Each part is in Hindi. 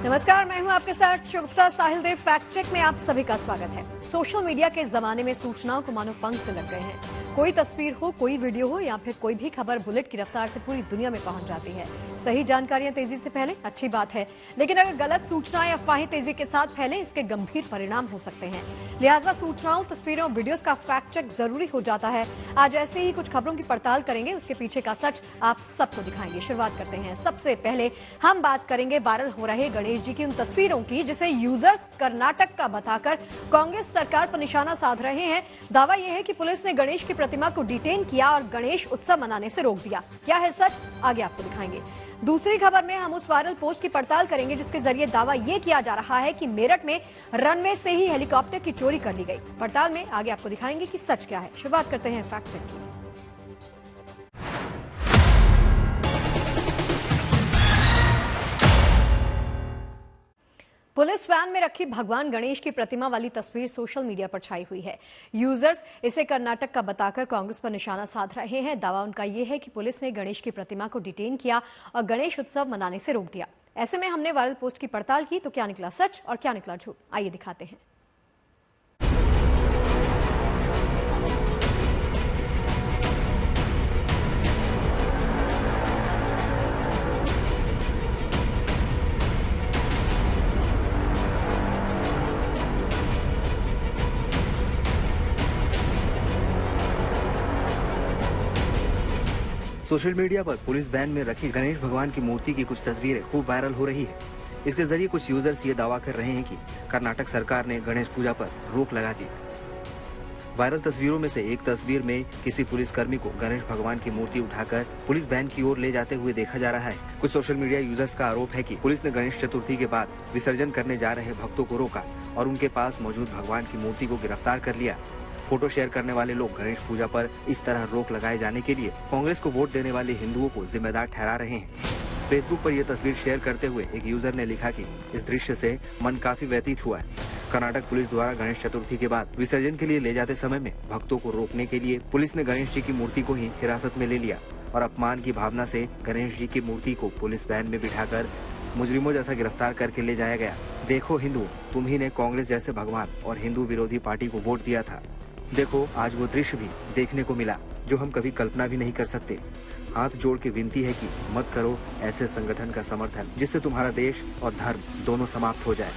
नमस्कार, मैं हूं आपके साथ शुभता साहिल देव। फैक्ट चेक में आप सभी का स्वागत है। सोशल मीडिया के जमाने में सूचनाओं को मानो पंख से लग गए हैं। कोई तस्वीर हो, कोई वीडियो हो या फिर कोई भी खबर बुलेट की रफ्तार से पूरी दुनिया में पहुंच जाती है। सही जानकारियां तेजी से फैले, अच्छी बात है, लेकिन अगर गलत सूचना या अफवाहें तेजी के साथ फैले, इसके गंभीर परिणाम हो सकते हैं। लिहाजा सूचनाओं, तस्वीरों, वीडियोस का फैक्ट चेक जरूरी हो जाता है। आज ऐसे ही कुछ खबरों की पड़ताल करेंगे, उसके पीछे का सच आप सबको दिखाएंगे। शुरुआत करते हैं। सबसे पहले हम बात करेंगे वायरल हो रहे गणेश जी की उन तस्वीरों की, जिसे यूजर्स कर्नाटक का बताकर कांग्रेस सरकार पर निशाना साध रहे हैं। दावा यह है कि पुलिस ने गणेश की प्रतिमा को डिटेन किया और गणेश उत्सव मनाने से रोक दिया। क्या है सच, आगे आपको दिखाएंगे। दूसरी खबर में हम उस वायरल पोस्ट की पड़ताल करेंगे जिसके जरिए दावा यह किया जा रहा है कि मेरठ में रनवे से ही हेलीकॉप्टर की चोरी कर ली गई। पड़ताल में आगे आपको दिखाएंगे कि सच क्या है। शुरुआत करते हैं फैक्ट चेक की। पुलिस वैन में रखी भगवान गणेश की प्रतिमा वाली तस्वीर सोशल मीडिया पर छाई हुई है। यूजर्स इसे कर्नाटक का बताकर कांग्रेस पर निशाना साध रहे हैं। दावा उनका यह है कि पुलिस ने गणेश की प्रतिमा को डिटेन किया और गणेश उत्सव मनाने से रोक दिया। ऐसे में हमने वायरल पोस्ट की पड़ताल की तो क्या निकला सच और क्या निकला झूठ, आइए दिखाते हैं। सोशल मीडिया पर पुलिस वैन में रखी गणेश भगवान की मूर्ति की कुछ तस्वीरें खूब वायरल हो रही है। इसके जरिए कुछ यूजर्स ये दावा कर रहे हैं कि कर्नाटक सरकार ने गणेश पूजा पर रोक लगा दी। वायरल तस्वीरों में से एक तस्वीर में किसी पुलिसकर्मी को गणेश भगवान की मूर्ति उठाकर पुलिस वैन की ओर ले जाते हुए देखा जा रहा है। कुछ सोशल मीडिया यूजर्स का आरोप है कि पुलिस ने गणेश चतुर्थी के बाद विसर्जन करने जा रहे भक्तों को रोका और उनके पास मौजूद भगवान की मूर्ति को गिरफ्तार कर लिया। फोटो शेयर करने वाले लोग गणेश पूजा पर इस तरह रोक लगाए जाने के लिए कांग्रेस को वोट देने वाले हिंदुओं को जिम्मेदार ठहरा रहे हैं। फेसबुक पर यह तस्वीर शेयर करते हुए एक यूजर ने लिखा कि इस दृश्य से मन काफी व्यतीत हुआ है। कर्नाटक पुलिस द्वारा गणेश चतुर्थी के बाद विसर्जन के लिए ले जाते समय में भक्तों को रोकने के लिए पुलिस ने गणेश जी की मूर्ति को ही हिरासत में ले लिया और अपमान की भावना से गणेश जी की मूर्ति को पुलिस वैन में बिठाकर मुजरिमों जैसा गिरफ्तार करके ले जाया गया। देखो हिंदू, तुम ही ने कांग्रेस जैसे भगवान और हिंदू विरोधी पार्टी को वोट दिया था। देखो आज वो दृश्य भी देखने को मिला जो हम कभी कल्पना भी नहीं कर सकते। हाथ जोड़ के विनती है कि मत करो ऐसे संगठन का समर्थन जिससे तुम्हारा देश और धर्म दोनों समाप्त हो जाए।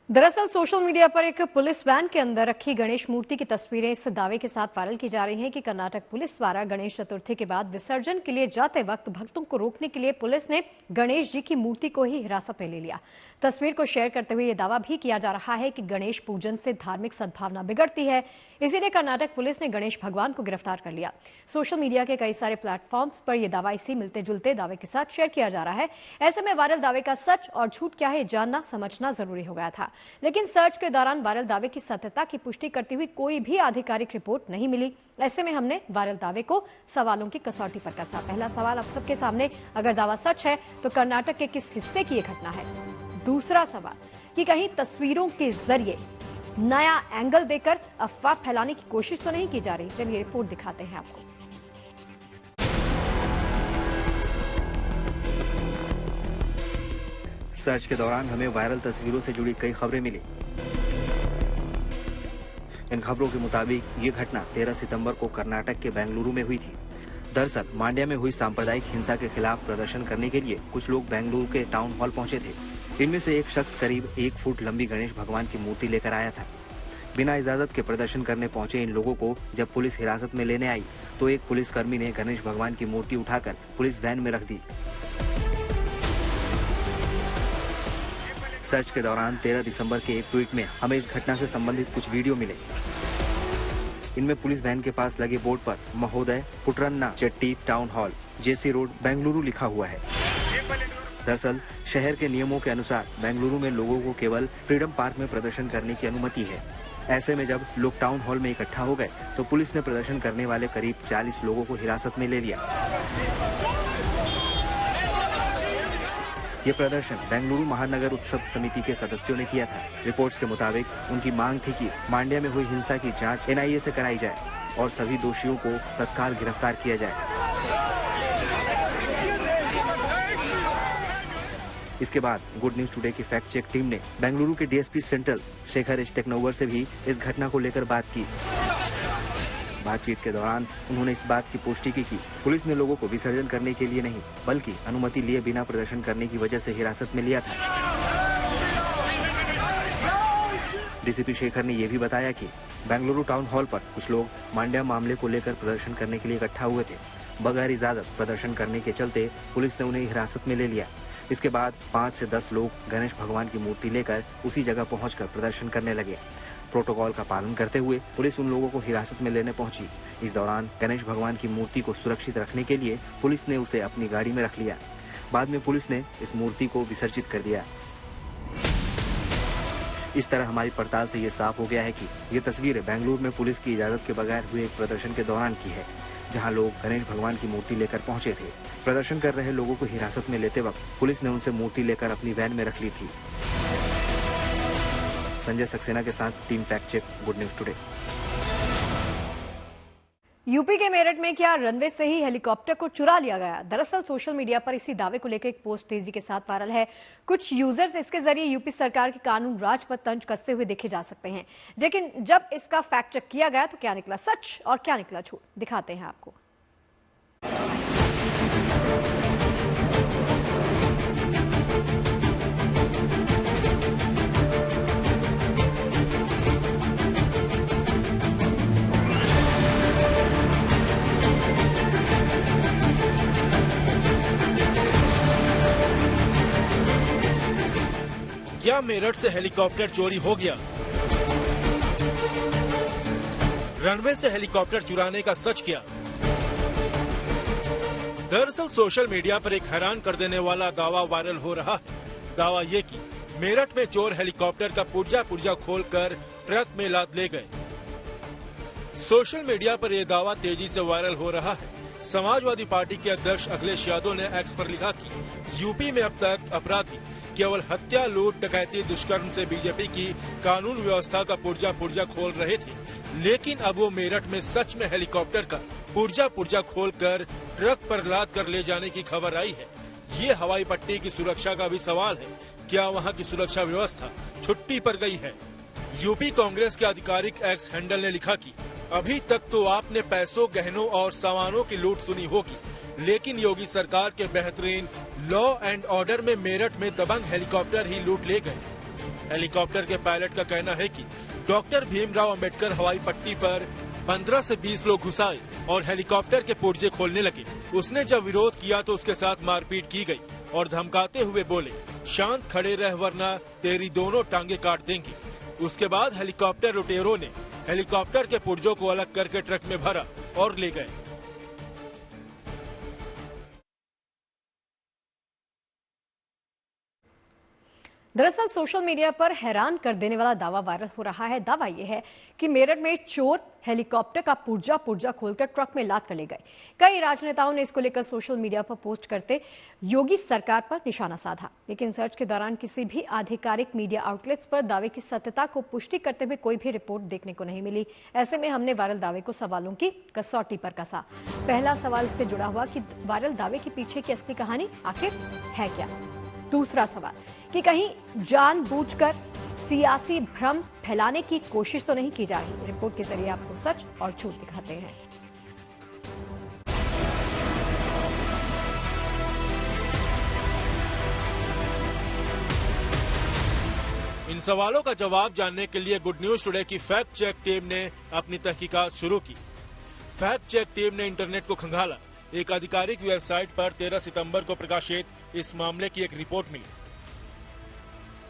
दरअसल सोशल मीडिया पर एक पुलिस वैन के अंदर रखी गणेश मूर्ति की तस्वीरें इस दावे के साथ वायरल की जा रही हैं कि कर्नाटक पुलिस द्वारा गणेश चतुर्थी के बाद विसर्जन के लिए जाते वक्त भक्तों को रोकने के लिए पुलिस ने गणेश जी की मूर्ति को ही हिरासत में ले लिया। तस्वीर को शेयर करते हुए यह दावा भी किया जा रहा है कि गणेश पूजन से धार्मिक सद्भावना बिगड़ती है, इसीलिए कर्नाटक पुलिस ने गणेश भगवान को गिरफ्तार कर लिया। सोशल मीडिया के कई सारे प्लेटफॉर्म्स पर यह दावा इसी मिलते जुलते दावे के साथ शेयर किया जा रहा है। ऐसे में वायरल दावे का सच और झूठ क्या है जानना समझना जरूरी हो गया था, लेकिन सर्च के दौरान वायरल दावे की सत्यता की पुष्टि करती हुई कोई भी आधिकारिक रिपोर्ट नहीं मिली। ऐसे में हमने वायरल दावे को सवालों की कसौटी पर कसा। पहला सवाल आप सबके सामने, अगर दावा सच है तो कर्नाटक के किस हिस्से की यह घटना है? दूसरा सवाल कि कहीं तस्वीरों के जरिए नया एंगल देकर अफवाह फैलाने की कोशिश तो नहीं की जा रही? चलिए रिपोर्ट दिखाते हैं आपको। सर्च के दौरान हमें वायरल तस्वीरों से जुड़ी कई खबरें मिली। इन खबरों के मुताबिक ये घटना 13 सितंबर को कर्नाटक के बेंगलुरु में हुई थी। दरअसल मांड्या में हुई सांप्रदायिक हिंसा के खिलाफ प्रदर्शन करने के लिए कुछ लोग बेंगलुरु के टाउन हॉल पहुंचे थे। इनमें से एक शख्स करीब 1 फुट लंबी गणेश भगवान की मूर्ति लेकर आया था। बिना इजाजत के प्रदर्शन करने पहुंचे इन लोगों को जब पुलिस हिरासत में लेने आई तो एक पुलिसकर्मी ने गणेश भगवान की मूर्ति उठाकर पुलिस वैन में रख दी। सर्च के दौरान 13 दिसंबर के एक ट्वीट में हमें इस घटना से संबंधित कुछ वीडियो मिले। इनमें पुलिस वैन के पास लगे बोर्ड पर महोदय पुटरन्ना चट्टी टाउन हॉल, जेसी रोड, बेंगलुरु लिखा हुआ है। दरअसल शहर के नियमों के अनुसार बेंगलुरु में लोगों को केवल फ्रीडम पार्क में प्रदर्शन करने की अनुमति है। ऐसे में जब लोग टाउन हॉल में इकट्ठा हो गए तो पुलिस ने प्रदर्शन करने वाले करीब 40 लोगों को हिरासत में ले लिया। ये प्रदर्शन बेंगलुरु महानगर उत्सव समिति के सदस्यों ने किया था। रिपोर्ट्स के मुताबिक उनकी मांग थी कि मांड्या में हुई हिंसा की जांच एनआईए से कराई जाए और सभी दोषियों को तत्काल गिरफ्तार किया जाए। इसके बाद गुड न्यूज टुडे की फैक्ट चेक टीम ने बेंगलुरु के डीएसपी सेंट्रल शेखर एच टेक्नोवर से भी इस घटना को लेकर बात की। बातचीत के दौरान उन्होंने इस बात की पुष्टि की कि पुलिस ने लोगों को विसर्जन करने के लिए नहीं बल्कि अनुमति लिए बिना प्रदर्शन करने की वजह से हिरासत में लिया था। डीसीपी शेखर ने यह भी बताया कि बेंगलुरु टाउन हॉल पर कुछ लोग मांड्या मामले को लेकर प्रदर्शन करने के लिए इकट्ठा हुए थे। बगैर इजाजत प्रदर्शन करने के चलते पुलिस ने उन्हें हिरासत में ले लिया। इसके बाद 5 से 10 लोग गणेश भगवान की मूर्ति लेकर उसी जगह पहुंचकर प्रदर्शन करने लगे। प्रोटोकॉल का पालन करते हुए पुलिस उन लोगों को हिरासत में लेने पहुंची। इस दौरान गणेश भगवान की मूर्ति को सुरक्षित रखने के लिए पुलिस ने उसे अपनी गाड़ी में रख लिया। बाद में पुलिस ने इस मूर्ति को विसर्जित कर दिया। इस तरह हमारी पड़ताल से ये साफ हो गया है कि ये तस्वीर बेंगलुरु में पुलिस की इजाजत के बगैर हुए एक प्रदर्शन के दौरान की है, जहां लोग गणेश भगवान की मूर्ति लेकर पहुंचे थे। प्रदर्शन कर रहे लोगों को हिरासत में लेते वक्त पुलिस ने उनसे मूर्ति लेकर अपनी वैन में रख ली थी। संजय सक्सेना के साथ team fact check, good news today. UP के मेरठ में क्या रनवे से ही हेलीकॉप्टर को चुरा लिया गया? दरअसल सोशल मीडिया पर इसी दावे को लेकर एक पोस्ट तेजी के साथ वायरल है। कुछ यूजर्स इसके जरिए यूपी सरकार के कानून राज पर तंज कसते हुए देखे जा सकते हैं। लेकिन जब इसका फैक्ट चेक किया गया तो क्या निकला सच और क्या निकला झूठ, दिखाते हैं आपको। क्या मेरठ से हेलीकॉप्टर चोरी हो गया? रनवे से हेलीकॉप्टर चुराने का सच क्या? दरअसल सोशल मीडिया पर एक हैरान कर देने वाला दावा वायरल हो रहा है। दावा ये कि मेरठ में चोर हेलीकॉप्टर का पुर्जा खोलकर ट्रक में लाद ले गए। सोशल मीडिया पर यह दावा तेजी से वायरल हो रहा है। समाजवादी पार्टी के अध्यक्ष अखिलेश यादव ने एक्स पर लिखा कि यूपी में अब तक अपराधी केवल हत्या, लूट, डकैती, दुष्कर्म से बीजेपी की कानून व्यवस्था का पुर्जा खोल रहे थे, लेकिन अब वो मेरठ में सच में हेलीकॉप्टर का पुर्जा खोलकर ट्रक पर लाद कर ले जाने की खबर आई है। ये हवाई पट्टी की सुरक्षा का भी सवाल है। क्या वहाँ की सुरक्षा व्यवस्था छुट्टी पर गई है? यूपी कांग्रेस के आधिकारिक एक्स हैंडल ने लिखा कि अभी तक तो आपने पैसों, गहनों और सामानों की लूट सुनी होगी, लेकिन योगी सरकार के बेहतरीन लॉ एंड ऑर्डर में मेरठ में दबंग हेलीकॉप्टर ही लूट ले गए। हेलीकॉप्टर के पायलट का कहना है कि डॉक्टर भीमराव अंबेडकर हवाई पट्टी पर 15 से 20 लोग घुस आए और हेलीकॉप्टर के पुर्जे खोलने लगे। उसने जब विरोध किया तो उसके साथ मारपीट की गई और धमकाते हुए बोले, शांत खड़े रह वरना तेरी दोनों टांगे काट देंगे। उसके बाद हेलीकॉप्टर लुटेरों ने हेलीकॉप्टर के पुर्जों को अलग करके ट्रक में भरा और ले गए। दरअसल सोशल मीडिया पर हैरान कर देने वाला दावा वायरल हो रहा है। दावा यह है कि मेरठ में चोर हेलीकॉप्टर का पुर्जा खोलकर ट्रक में लाद कर ले गए। कई राजनेताओं ने इसको लेकर सोशल मीडिया पर पोस्ट करते योगी सरकार पर निशाना साधा, लेकिन सर्च के दौरान किसी भी आधिकारिक मीडिया आउटलेट्स पर दावे की सत्यता को पुष्टि करते हुए कोई भी रिपोर्ट देखने को नहीं मिली। ऐसे में हमने वायरल दावे को सवालों की कसौटी पर कसा। पहला सवाल इससे जुड़ा हुआ कि वायरल दावे के पीछे की असली कहानी आखिर है क्या। दूसरा सवाल कि कहीं जानबूझकर सियासी भ्रम फैलाने की कोशिश तो नहीं की जा रही। रिपोर्ट के जरिए आपको सच और झूठ दिखाते हैं। इन सवालों का जवाब जानने के लिए गुड न्यूज टुडे की फैक्ट चेक टीम ने अपनी तहकीकात शुरू की। फैक्ट चेक टीम ने इंटरनेट को खंगाला। एक आधिकारिक वेबसाइट पर 13 सितंबर को प्रकाशित इस मामले की एक रिपोर्ट मिली।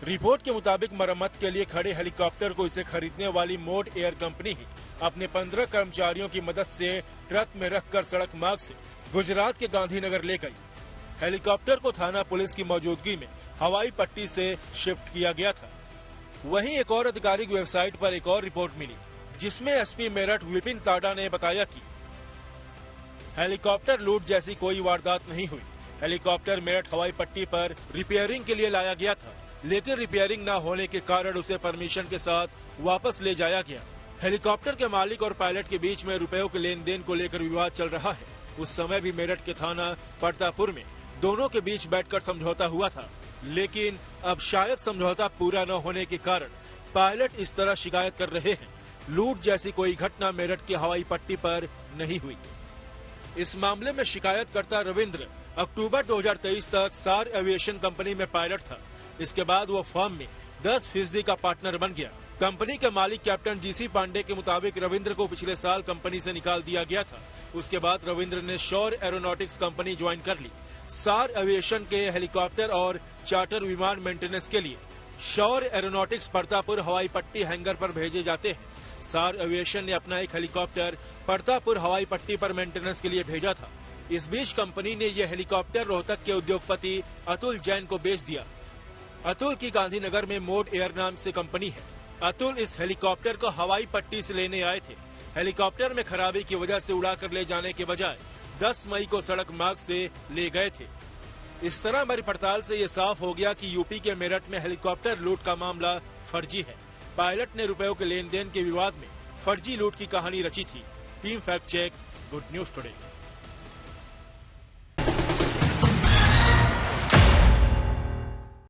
रिपोर्ट के मुताबिक मरम्मत के लिए खड़े हेलीकॉप्टर को इसे खरीदने वाली मोड एयर कंपनी ही अपने 15 कर्मचारियों की मदद से ट्रक में रखकर सड़क मार्ग से गुजरात के गांधीनगर ले गई। हेलीकॉप्टर को थाना पुलिस की मौजूदगी में हवाई पट्टी से शिफ्ट किया गया था। वहीं एक और आधिकारिक वेबसाइट पर एक और रिपोर्ट मिली, जिसमें एसपी मेरठ विपिन टाडा ने बताया कि हेलीकॉप्टर लूट जैसी कोई वारदात नहीं हुई। हेलीकॉप्टर मेरठ हवाई पट्टी पर रिपेयरिंग के लिए लाया गया था, लेकिन रिपेयरिंग न होने के कारण उसे परमिशन के साथ वापस ले जाया गया। हेलीकॉप्टर के मालिक और पायलट के बीच में रुपयों के लेन देन को लेकर विवाद चल रहा है। उस समय भी मेरठ के थाना परतापुर में दोनों के बीच बैठकर समझौता हुआ था। लेकिन अब शायद समझौता पूरा न होने के कारण पायलट इस तरह शिकायत कर रहे हैं, लूट जैसी कोई घटना मेरठ की हवाई पट्टी पर नहीं हुई। इस मामले में शिकायतकर्ता रविंद्र अक्टूबर 2023 तक सार एविएशन कंपनी में पायलट था। इसके बाद वो फर्म में 10% का पार्टनर बन गया। कंपनी के मालिक कैप्टन जीसी पांडे के मुताबिक रविंद्र को पिछले साल कंपनी से निकाल दिया गया था। उसके बाद रविंद्र ने शौर एरोनॉटिक्स कंपनी ज्वाइन कर ली। सार एविएशन के हेलीकॉप्टर और चार्टर विमान मेंटेनेंस के लिए शौर एरोनॉटिक्स परतापुर हवाई पट्टी हैंगर पर भेजे जाते हैं। सार एविएशन ने अपना एक हेलीकॉप्टर परतापुर हवाई पट्टी पर मेंटेनेंस के लिए भेजा था। इस बीच कंपनी ने यह हेलीकॉप्टर रोहतक के उद्योगपति अतुल जैन को बेच दिया। अतुल की गांधीनगर में मोड एयर नाम से कंपनी है। अतुल इस हेलीकॉप्टर को हवाई पट्टी से लेने आए थे। हेलीकॉप्टर में खराबी की वजह से उड़ाकर ले जाने के बजाय 10 मई को सड़क मार्ग से ले गए थे। इस तरह हमारी पड़ताल से ये साफ हो गया कि यूपी के मेरठ में हेलीकॉप्टर लूट का मामला फर्जी है। पायलट ने रुपयों के लेन देन के विवाद में फर्जी लूट की कहानी रची थी। Team fact check, good news today.